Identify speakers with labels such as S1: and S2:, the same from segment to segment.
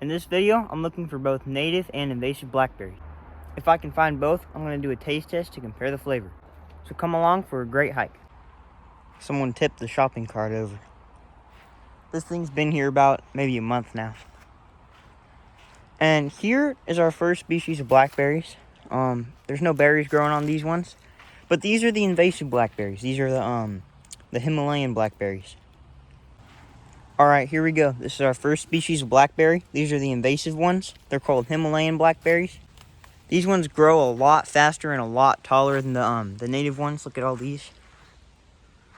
S1: In this video, I'm looking for both native and invasive blackberries. If I can find both, I'm going to do a taste test to compare the flavor. So come along for a great hike. Someone tipped the shopping cart over. This thing's been here about maybe a month now. And here is our first species of blackberries. There's no berries growing on these ones, but these are the invasive blackberries. These are the Himalayan blackberries. All right, here we go. This is our first species of blackberry. These are the invasive ones. They're called Himalayan blackberries. These ones grow a lot faster and a lot taller than the native ones. Look at all these.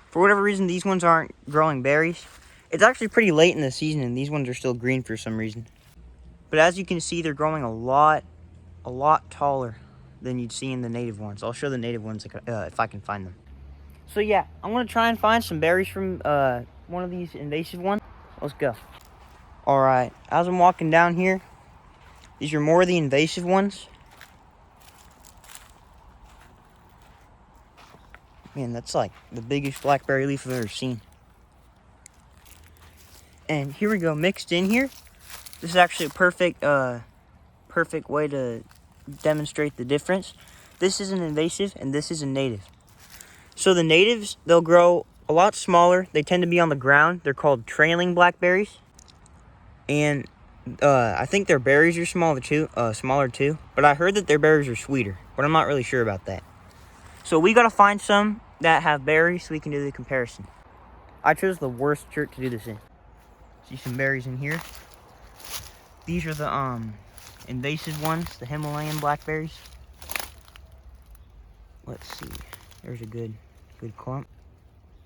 S1: For whatever reason, these ones aren't growing berries. It's actually pretty late in the season, and these ones are still green for some reason. But as you can see, they're growing a lot taller than you'd see in the native ones. I'll show the native ones if I can find them. So yeah, I'm gonna try and find some berries from one of these invasive ones. Let's go. All right, as I'm walking down here, these are more of the invasive ones. Man, that's like the biggest blackberry leaf I've ever seen. And here we go, mixed in here. This is actually a perfect way to demonstrate the difference. This is an invasive and this is a native. So the natives, they'll grow a lot smaller. They tend to be on the ground. They're called trailing blackberries. And I think their berries are smaller too. But I heard that their berries are sweeter, but I'm not really sure about that. So we gotta find some that have berries so we can do the comparison. I chose the worst shirt to do this in. See some berries in here. These are the invasive ones, the Himalayan blackberries. Let's see. There's a good clump.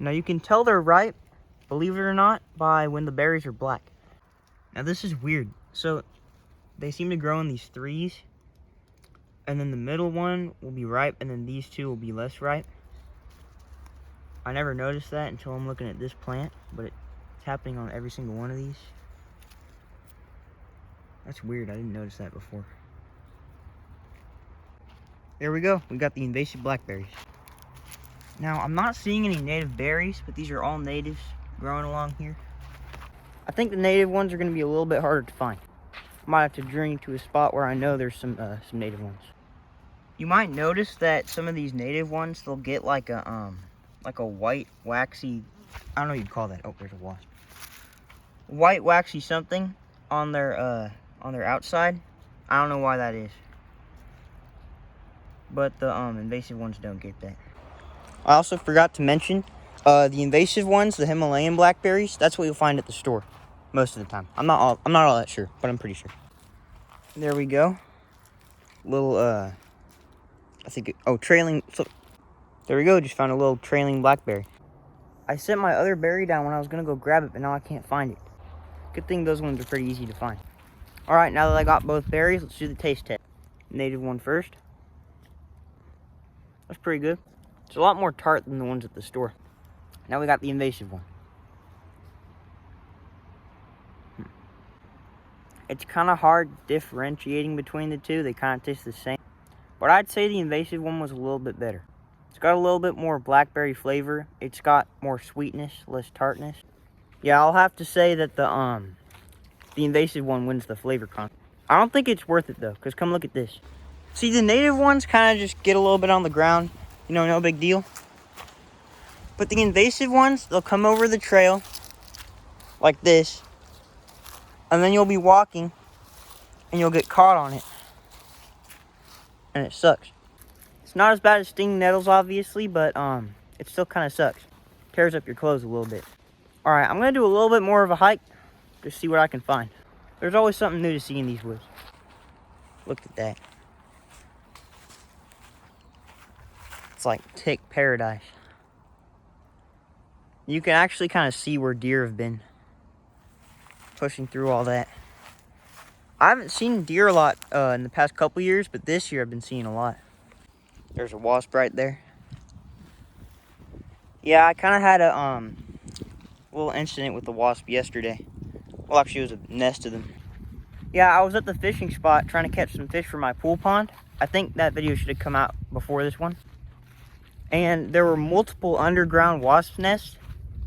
S1: Now you can tell they're ripe, believe it or not, by when the berries are black. Now this is weird. So they seem to grow in these threes, and then the middle one will be ripe, and then these two will be less ripe. I never noticed that until I'm looking at this plant, but it's happening on every single one of these. That's weird, I didn't notice that before. There we go, we got the invasive blackberries. Now, I'm not seeing any native berries, but these are all natives growing along here. I think the native ones are going to be a little bit harder to find. I might have to journey to a spot where I know there's some native ones. You might notice that some of these native ones, they'll get like a white waxy, I don't know what you'd call that. Oh, there's a wasp. White waxy something on their outside. I don't know why that is. But the invasive ones don't get that. I also forgot to mention, the invasive ones, the Himalayan blackberries, that's what you'll find at the store most of the time. I'm not all that sure, but I'm pretty sure. There we go. Little, trailing. So, there we go, just found a little trailing blackberry. I set my other berry down when I was going to go grab it, but now I can't find it. Good thing those ones are pretty easy to find. All right, now that I got both berries, let's do the taste test. Native one first. That's pretty good. It's a lot more tart than the ones at the store. Now we got the invasive one. It's kind of hard differentiating between the two. They kind of taste the same. But I'd say the invasive one was a little bit better. It's got a little bit more blackberry flavor. It's got more sweetness, less tartness. Yeah, I'll have to say that the invasive one wins the flavor content. I don't think it's worth it though, because come look at this. See, the native ones kind of just get a little bit on the ground. You know, no big deal. But the invasive ones, they'll come over the trail like this. And then you'll be walking and you'll get caught on it. And it sucks. It's not as bad as stinging nettles, obviously, but it still kind of sucks. Tears up your clothes a little bit. All right, I'm going to do a little bit more of a hike to see what I can find. There's always something new to see in these woods. Look at that. It's like tick paradise. You can actually kind of see where deer have been pushing through all that. I haven't seen deer a lot in the past couple years, but this year I've been seeing a lot. There's a wasp right there. Yeah, I kind of had a little incident with the wasp yesterday. Well, actually, it was a nest of them. Yeah, I was at the fishing spot trying to catch some fish for my pool pond. I think that video should have come out before this one. And there were multiple underground wasp nests,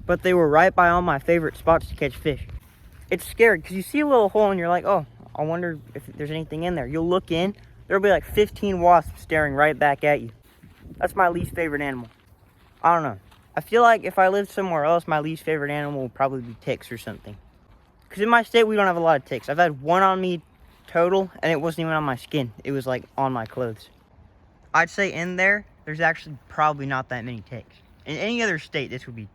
S1: but they were right by all my favorite spots to catch fish. It's scary because you see a little hole and you're like, oh, I wonder if there's anything in there. You'll look in, there'll be like 15 wasps staring right back at you. That's my least favorite animal. I don't know. I feel like if I lived somewhere else, my least favorite animal would probably be ticks or something. Because in my state, we don't have a lot of ticks. I've had one on me total, and it wasn't even on my skin. It was like on my clothes. I'd say in there, there's actually probably not that many ticks. In any other state, this would be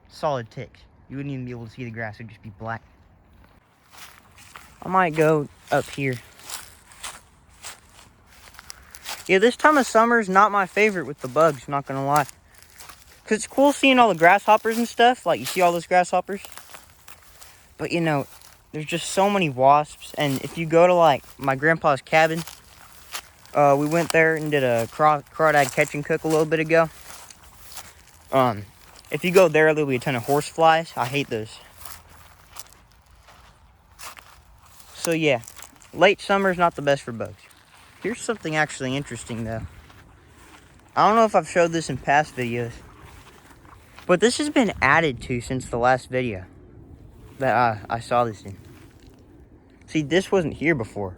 S1: solid ticks. You wouldn't even be able to see the grass. It would just be black. I might go up here. Yeah, this time of summer is not my favorite with the bugs, not gonna lie. Because it's cool seeing all the grasshoppers and stuff. Like, you see all those grasshoppers? But, you know, there's just so many wasps. And if you go to, like, my grandpa's cabin, we went there and did a crawdad catch and cook a little bit ago. If you go there, there'll be a ton of horse flies. I hate those. So, yeah, late summer is not the best for bugs. Here's something actually interesting, though. I don't know if I've showed this in past videos, but this has been added to since the last video that I saw this in. See, this wasn't here before.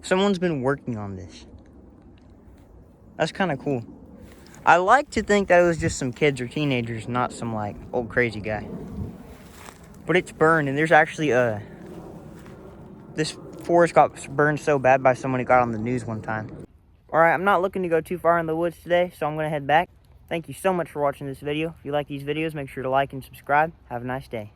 S1: Someone's been working on this. That's kind of cool. I like to think that it was just some kids or teenagers, not some, like, old crazy guy. But it's burned, and there's actually this forest got burned so bad by someone, it got on the news one time. Alright, I'm not looking to go too far in the woods today, so I'm going to head back. Thank you so much for watching this video. If you like these videos, make sure to like and subscribe. Have a nice day.